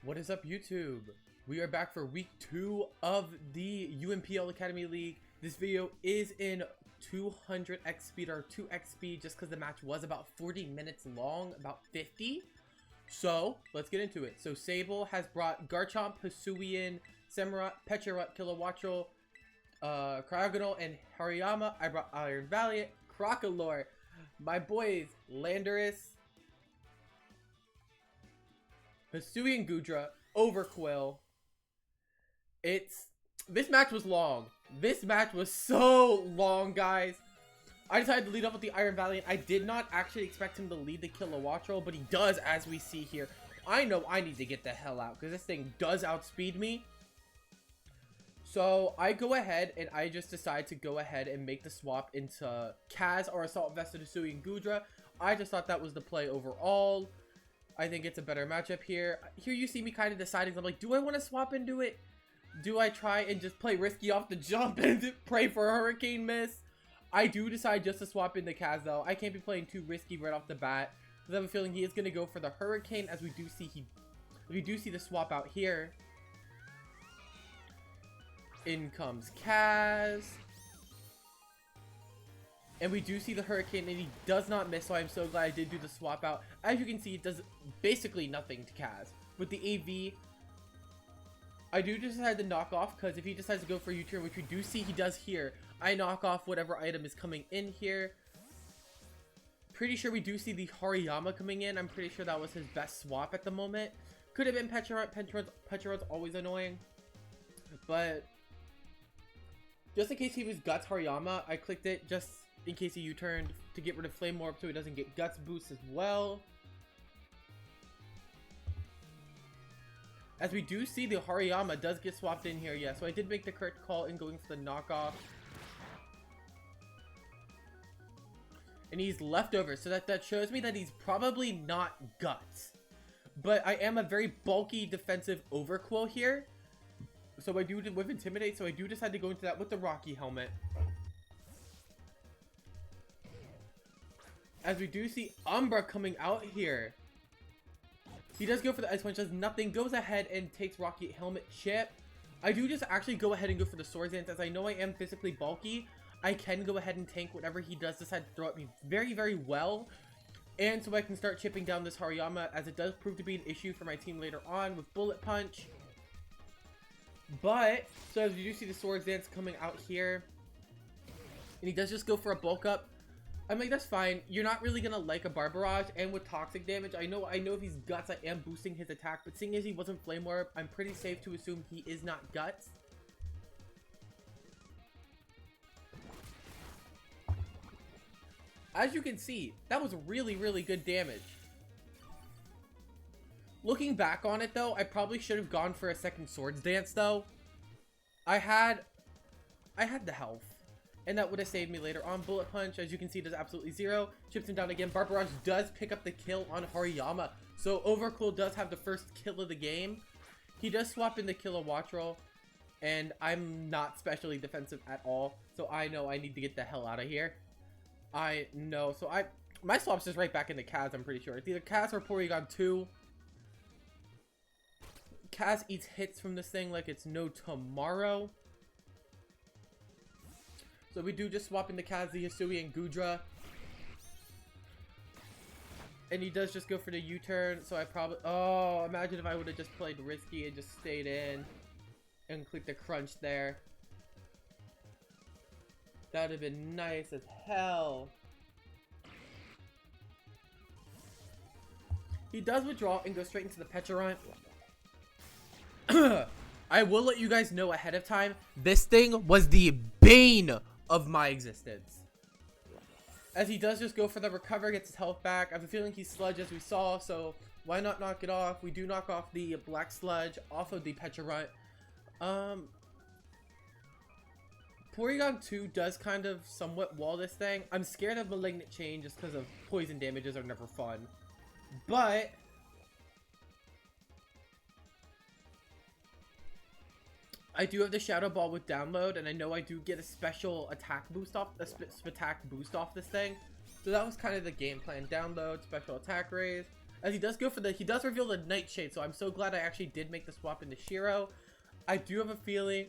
What is up, YouTube? We are back for week 2 of the Unpl Academy League. This video is in 200x speed or 2x speed just because the match was about 40 minutes long, about 50. So let's get into it. So Sable has brought Garchomp, Hisuian, Samurott, Pecharutt, Kilowattrel, Cryogonal, and Hariyama. I brought Iron Valiant, Crocolore, my boys Landorus, Hisuian Goodra, Overquill. This match was long. This match was so long, guys. I decided to lead up with the Iron Valiant. I did not actually expect him to lead the Kilowattrel, but he does, as we see here. I know I need to get the hell out because this thing does outspeed me. So I go ahead and I just decide to go ahead and make the swap into Kaz or Assault Vested Hisuian Goodra. I just thought that was the play overall. I think it's a better matchup here. Here you see me kind of deciding. I'm like, do I want to swap into it? Do I try and just play risky off the jump and pray for a Hurricane miss? I do decide just to swap into Kaz though. I can't be playing too risky right off the bat. I have a feeling he is going to go for the Hurricane, as we do see the swap out here. In comes Kaz. And we do see the Hurricane, and he does not miss, so I'm so glad I did do the swap out. As you can see, it does basically nothing to Kaz. With the AV, I do decide to knock off, because if he decides to go for a U-turn, which we do see he does here, I knock off whatever item is coming in here. Pretty sure we do see the Hariyama coming in. I'm pretty sure that was his best swap at the moment. Could have been Pecharutt. Pecharutt's always annoying. But just in case he was Guts Hariyama, I clicked it just in case he U-turned to get rid of Flame Orb so he doesn't get Guts boost as well. As we do see, the Hariyama does get swapped in here, yeah, so I did make the correct call in going for the knockoff. And he's leftover, so that shows me that he's probably not Guts. But I am a very bulky defensive Overquill here. So I do with Intimidate, so I do decide to go into that with the Rocky Helmet. As we do see Umbra coming out here. He does go for the Ice Punch, does nothing, goes ahead and takes Rocky Helmet chip. I do just actually go ahead and go for the Swords Dance, as I know I am physically bulky. I can go ahead and tank whatever he does decide to throw at me very, very well. And so I can start chipping down this Hariyama, as it does prove to be an issue for my team later on with Bullet Punch. But, so as you do see the Swords Dance coming out here, and he does just go for a bulk up. I'm like, that's fine. You're not really gonna like a Barbarage, and with toxic damage, I know if he's Guts, I am boosting his attack, but seeing as he wasn't Flame Orb, I'm pretty safe to assume he is not Guts. As you can see, that was really, really good damage. Looking back on it though, I probably should have gone for a second Swords Dance though. I had the health. And that would have saved me later on. Bullet Punch, as you can see, does absolutely zero. Chips him down again. Barbarage does pick up the kill on Hariyama. So Overquill does have the first kill of the game. He does swap in the Kilowattrel. And I'm not specially defensive at all. So I know I need to get the hell out of here. I know. So my swap's just right back into Kaz, I'm pretty sure. It's either Kaz or Porygon 2. Kaz eats hits from this thing like it's no tomorrow. So we do just swap into Kaz, the Hisuian Goodra. And he does just go for the U-turn. So I probably... Oh, imagine if I would have just played risky and just stayed in. And clicked the crunch there. That would have been nice as hell. He does withdraw and go straight into the Pecharutt. I will let you guys know ahead of time. This thing was the bane of my existence. As he does just go for the recover, gets his health back. I have a feeling he's Sludge, as we saw, so why not knock it off? We do knock off the Black Sludge off of the Pecharutt. Porygon 2 does kind of somewhat wall this thing. I'm scared of Malignant Chain just because of poison damages are never fun. But I do have the Shadow Ball with download, and I know I do get a special attack boost off, attack boost off this thing. So that was kind of the game plan. Download, special attack raise. As he does reveal the Nightshade, so I'm so glad I actually did make the swap into Shiro. I do have a feeling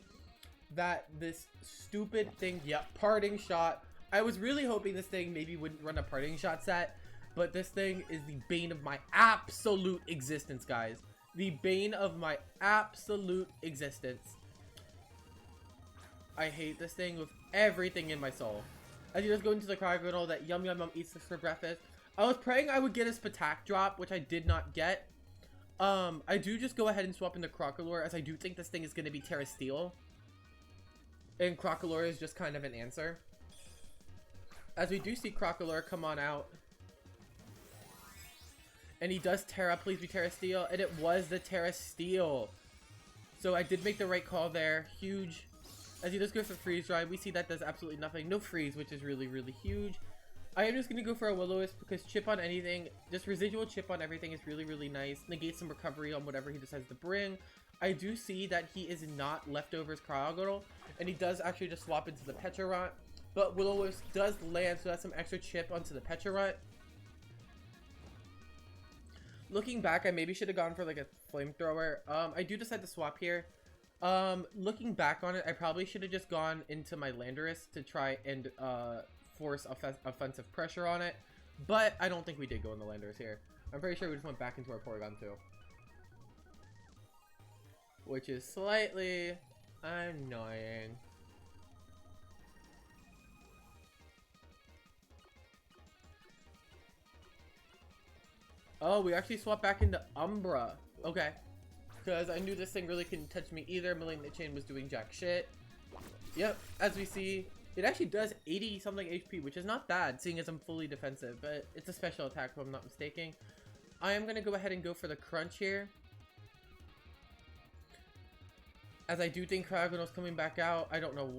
that this stupid thing, parting shot. I was really hoping this thing maybe wouldn't run a parting shot set, but this thing is the bane of my absolute existence, guys. The bane of my absolute existence. I hate this thing with everything in my soul. As you just go into the crocodile that Yum Yum Yum eats this for breakfast. I was praying I would get a Spatak drop, which I did not get. I do just go ahead and swap into Crocodile, as I do think this thing is going to be Terra Steel. And Crocodile is just kind of an answer. As we do see Crocodile come on out. And he does Terra, please be Terra Steel. And it was the Terra Steel. So I did make the right call there. Huge. As he does go for Freeze Dry, we see that does absolutely nothing. No freeze, which is really, really huge. I am just going to go for a Will-O-Wisp because chip on anything, just residual chip on everything is really, really nice. Negate some recovery on whatever he decides to bring. I do see that he is not Leftovers Cryogonal, and he does actually just swap into the Pecharunt. But Will-O-Wisp does land, so that's some extra chip onto the Pecharunt. Looking back, I maybe should have gone for like a Flamethrower. I do decide to swap here. Looking back on it, I probably should have just gone into my Landorus to try and force offensive pressure on it, but I don't think we did go in the Landorus here. I'm pretty sure we just went back into our Porygon 2, which is slightly annoying. Oh, we actually swapped back into Umbra. Okay. Because I knew this thing really couldn't touch me either. Malignant Chain was doing jack shit. Yep, as we see, it actually does 80 something HP, which is not bad, seeing as I'm fully defensive, but it's a special attack if I'm not mistaken. I am going to go ahead and go for the Crunch here, as I do think Cryogonal's coming back out. I don't know.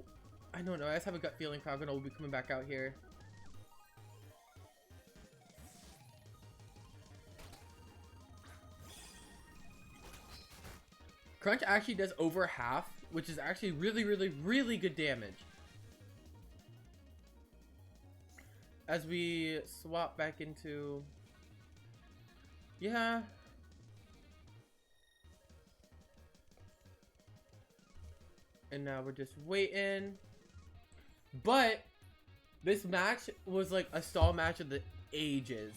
I just have a gut feeling Cryogonal will be coming back out here. Crunch actually does over half, which is actually really, really, really good damage. As we swap back into... Yeah. And now we're just waiting. But this match was like a stall match of the ages.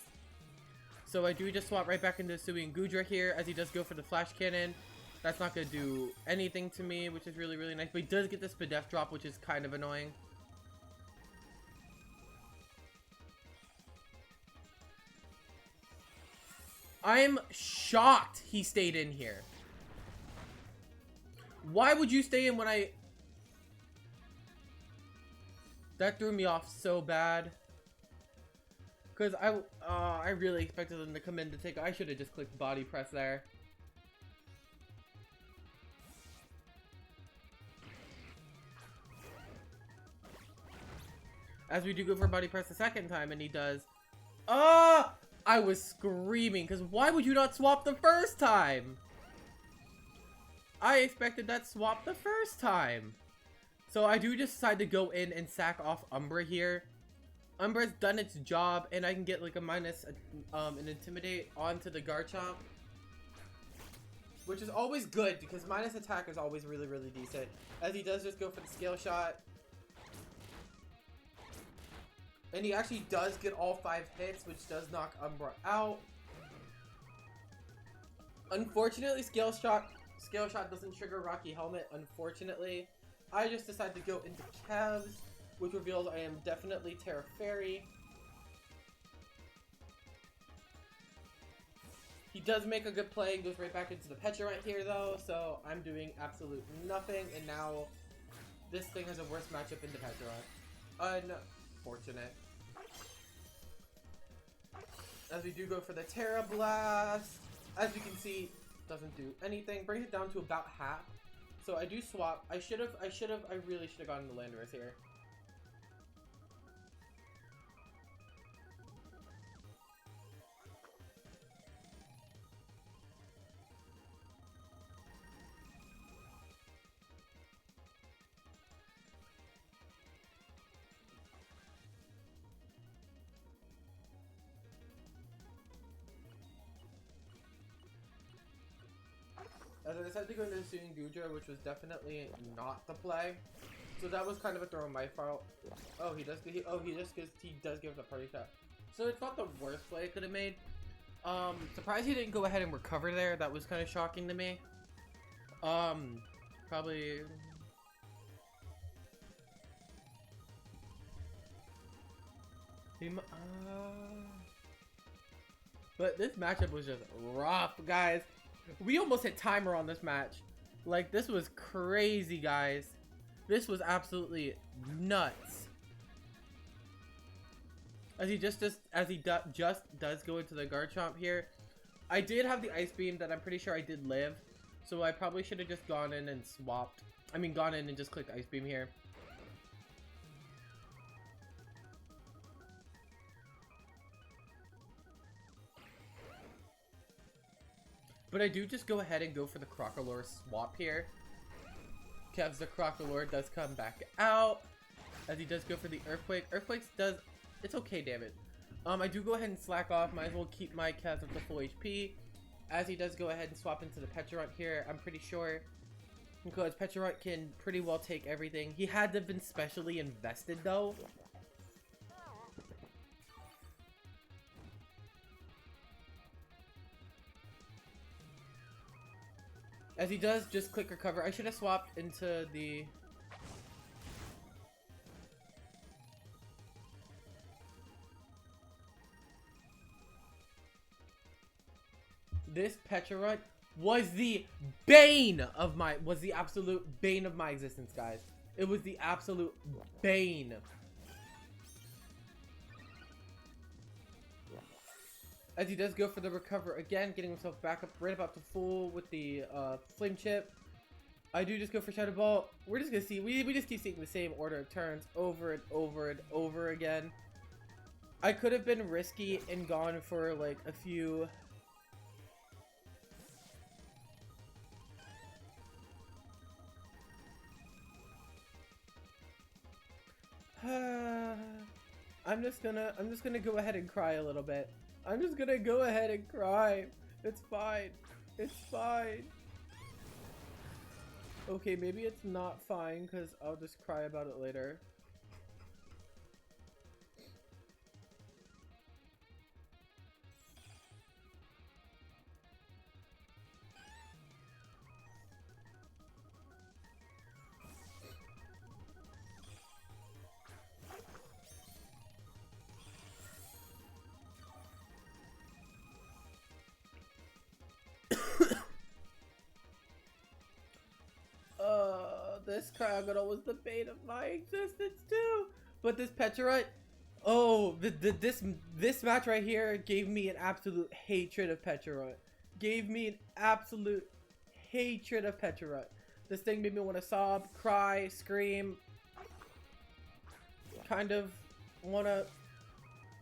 So I do just swap right back into Sui and Gudra here, as he does go for the Flash Cannon. That's not going to do anything to me, which is really, really nice. But he does get this Spadef drop, which is kind of annoying. I'm shocked he stayed in here. Why would you stay in when I... That threw me off so bad. Because I really expected them to come in to take... I should have just clicked body press there. As we do go for body press the second time, and he does. Oh! I was screaming, because why would you not swap the first time? I expected that swap the first time. So I do just decide to go in and sack off Umbra here. Umbra's done its job, and I can get like a minus an Intimidate onto the Garchomp. Which is always good, because minus attack is always really, really decent. As he does just go for the Scale Shot. And he actually does get all 5 hits, which does knock Umbra out. Unfortunately, Scale Shot doesn't trigger Rocky Helmet, unfortunately. I just decided to go into Kevs, which reveals I am definitely Terra Fairy. He does make a good play and goes right back into the Pecharunt here, though, so I'm doing absolute nothing, and now this thing has a worse matchup into Pecharunt. Unfortunate. As we do go for the Terra Blast, as you can see, doesn't do anything. Brings it down to about half. So I do swap. I really should have gotten the Landorus here. As I decided to go into Suing Guja, which was definitely not the play. So that was kind of a throw on my fault. Oh, he does give the party shot. So it's not the worst play I could have made. Surprised he didn't go ahead and recover there. That was kind of shocking to me. Probably. But this matchup was just rough, guys. We almost hit timer on this match. Like, this was crazy, guys. This was absolutely nuts. As he just does go into the guard chomp here. I did have the ice beam that I'm pretty sure I did live. So I probably should have just gone in and swapped. I mean, gone in and just clicked ice beam here. But I do just go ahead and go for the Crocolore swap here. Because the Crocolore does come back out. As he does go for the Earthquake. Earthquakes does... It's okay damage. I do go ahead and slack off. Might as well keep my Kaz up to full HP. As he does go ahead and swap into the Pecharunt here. I'm pretty sure. Because Pecharunt can pretty well take everything. He had to have been specially invested though. As he does just click recover. I should have swapped into the... This Pecharunt was the bane of my... Was the absolute bane of my existence, guys. It was the absolute bane. As he does go for the recover again, getting himself back up right about to full with the flame chip. I do just go for Shadow Ball. We're just gonna see, we just keep seeing the same order of turns over and over and over again. I could have been risky and gone for like a few. I'm just gonna go ahead and cry a little bit. I'm just gonna go ahead and cry. It's fine. It's fine. Okay, maybe it's not fine because I'll just cry about it later. This Cryogonal was the bane of my existence too. But this Pecharunt, oh, this match right here gave me an absolute hatred of Pecharunt. Gave me an absolute hatred of Pecharunt. This thing made me want to sob, cry, scream. Kind of want to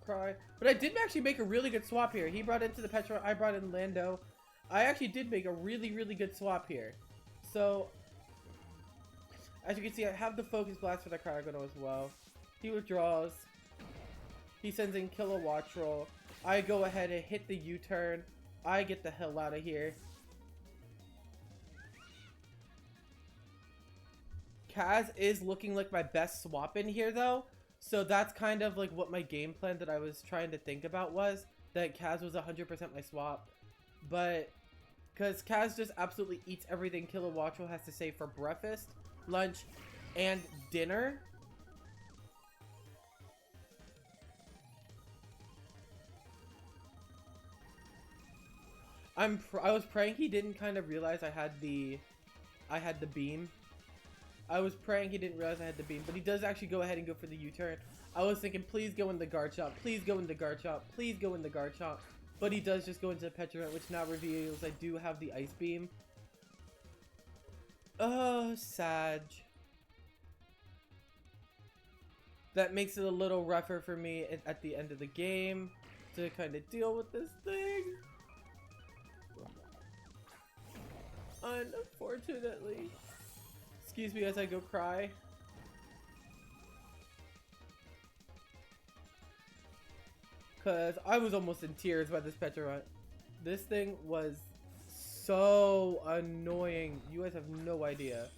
cry. But I did actually make a really good swap here. He brought into the Pecharunt, I brought in Lando. I actually did make a really, really good swap here. So... as you can see, I have the Focus Blast for the Cryogonal as well. He withdraws. He sends in Kilowattrel. I go ahead and hit the U-turn. I get the hell out of here. Kaz is looking like my best swap in here though. So that's kind of like what my game plan that I was trying to think about was. That Kaz was 100% my swap. But, because Kaz just absolutely eats everything Kilowattrel has to say for breakfast, lunch, and dinner. I was praying he didn't kind of realize I had the beam. I was praying he didn't realize I had the beam, but he does actually go ahead and go for the U-turn. I was thinking, please go in the guard chomp, please go in the guard chomp, please go in the guard chomp. But he does just go into the Pecharunt, which now reveals I do have the ice beam. Oh, Sag. That makes it a little rougher for me at the end of the game to kind of deal with this thing. Unfortunately. Excuse me as I go cry. Because I was almost in tears by this Pecharunt. This thing was so annoying. You guys have no idea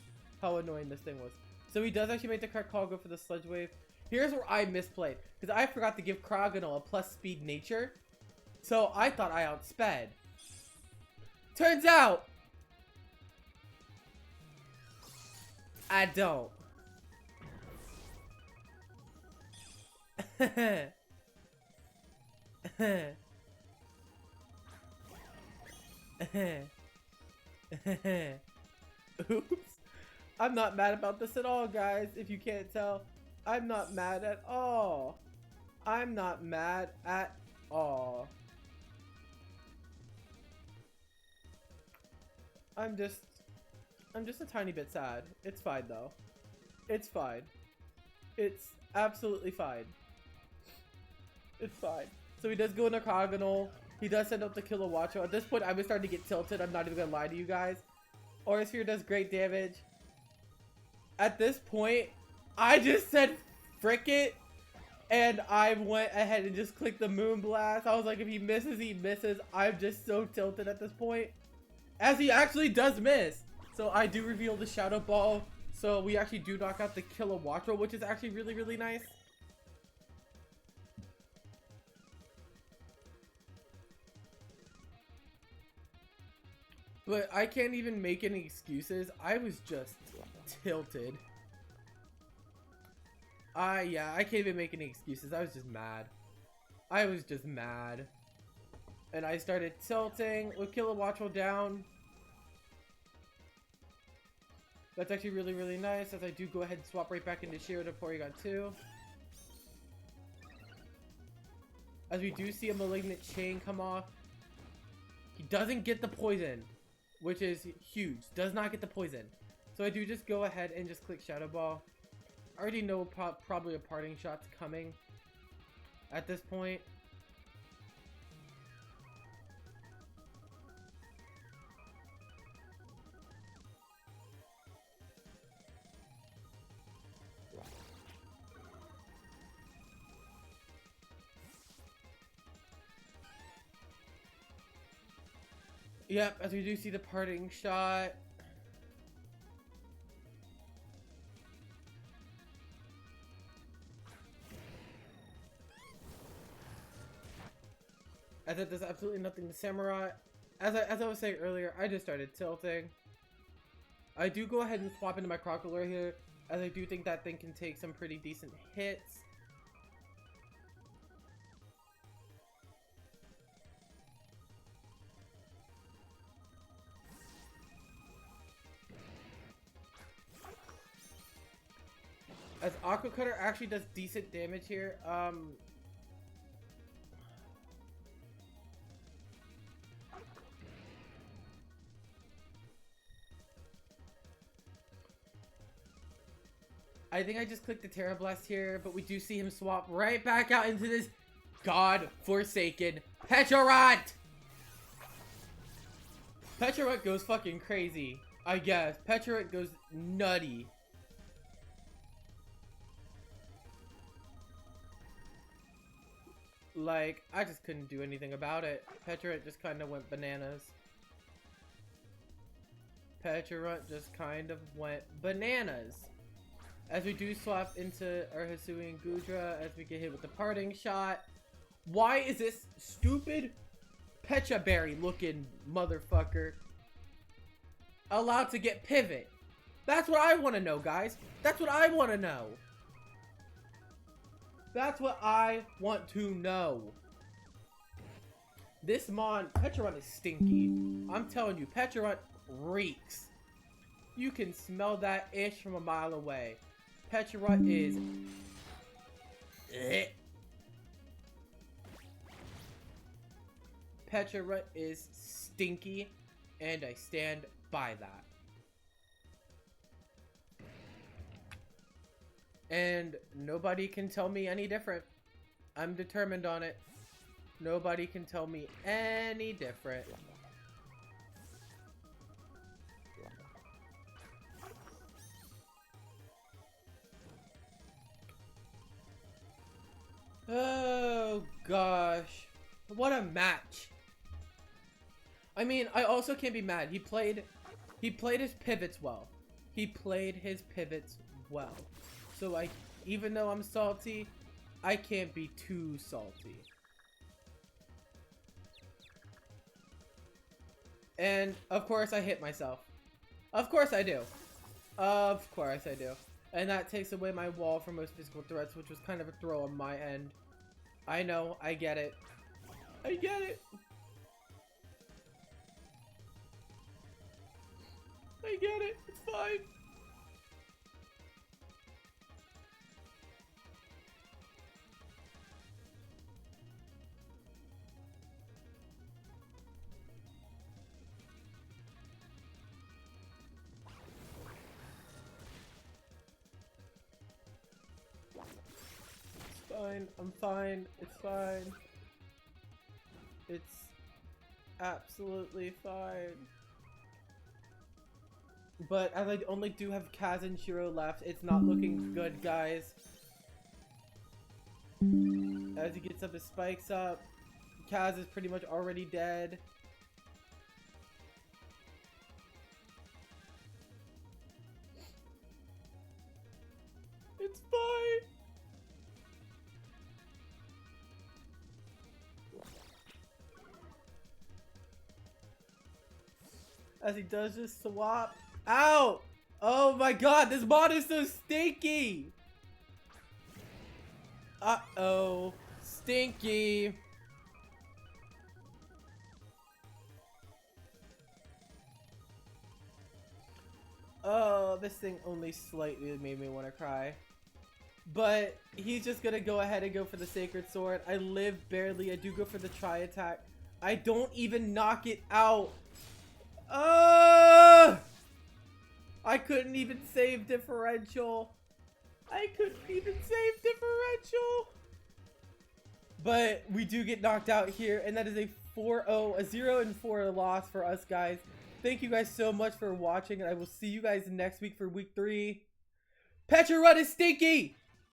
how annoying this thing was. So he does actually make the correct call, go for the Sludge Wave. Here's where I misplayed, because I forgot to give Krogonal a plus speed nature. So I thought I outsped. Turns out, I don't. Oops. I'm not mad about this at all, guys. If you can't tell, I'm not mad at all. I'm not mad at all. I'm just a tiny bit sad. It's fine though. It's fine. It's absolutely fine. It's fine. So he does go in a Krogonal. He does send up the Kilowattrel. At this point, I'm starting to get tilted. I'm not even gonna lie to you guys. Aura Sphere does great damage. At this point, I just said frick it. And I went ahead and just clicked the Moonblast. I was like, if he misses, he misses. I'm just so tilted at this point. As he actually does miss. So I do reveal the Shadow Ball. So we actually do knock out the Kilowattrel, which is actually really, really nice. But I can't even make any excuses. I was just tilted. Yeah, I can't even make any excuses. I was just mad. I was just mad. And I started tilting with Kilowattrel down. That's actually really, really nice, as I do go ahead and swap right back into Shiro to Porygon 2. As we do see a Malignant Chain come off. He doesn't get the poison, which is huge. Does not get the poison. So I do just go ahead and just click Shadow Ball. I already know probably a parting shot's coming at this point. Yep, as we do see the parting shot. I thought there's absolutely nothing to Samurai. As I was saying earlier, I just started tilting. I do go ahead and swap into my Crocodile here, as I do think that thing can take some pretty decent hits. As Aqua Cutter actually does decent damage here. I think I just clicked the Terra Blast here, but we do see him swap right back out into this god-forsaken Petarot! Petarot goes fucking crazy, I guess. Petarot goes nutty. Like, I just couldn't do anything about it. Petarot just kind of went bananas. Petarot just kind of went bananas. As we do swap into our Hisuian Gudra, as we get hit with the parting shot. Why is this stupid Pecha Berry looking motherfucker allowed to get pivot? That's what I want to know, guys. That's what I want to know. That's what I want to know. This Petarot is stinky. I'm telling you, Petarot reeks. You can smell that ish from a mile away. Petarot is... Petarot is stinky, and I stand by that. And nobody can tell me any different. I'm determined on it. Nobody can tell me any different. Oh gosh. What a match. I mean, I also can't be mad. He played his pivots well. He played his pivots well. So, like, even though I'm salty, I can't be too salty. And, of course, I hit myself. Of course I do. Of course I do. And that takes away my wall for most physical threats, which was kind of a throw on my end. I know, I get it. I get it. I get it. It's fine. It's fine. I'm fine. It's fine. It's absolutely fine. But as I only do have Kaz and Shiro left, it's not looking good, guys. As he gets up his spikes up, Kaz is pretty much already dead. It's fine. As he does this swap. Ow! Oh my god, this mod is so stinky! Uh-oh. Stinky. Oh, this thing only slightly made me want to cry. But he's just gonna go ahead and go for the Sacred Sword. I live barely. I do go for the tri-attack. I don't even knock it out. I couldn't even save differential. I couldn't even save differential. But we do get knocked out here, and that is a 4-0, a 0-4 loss for us, guys. Thank you guys so much for watching, and I will see you guys next week for week 3. Petra Run is Stinky!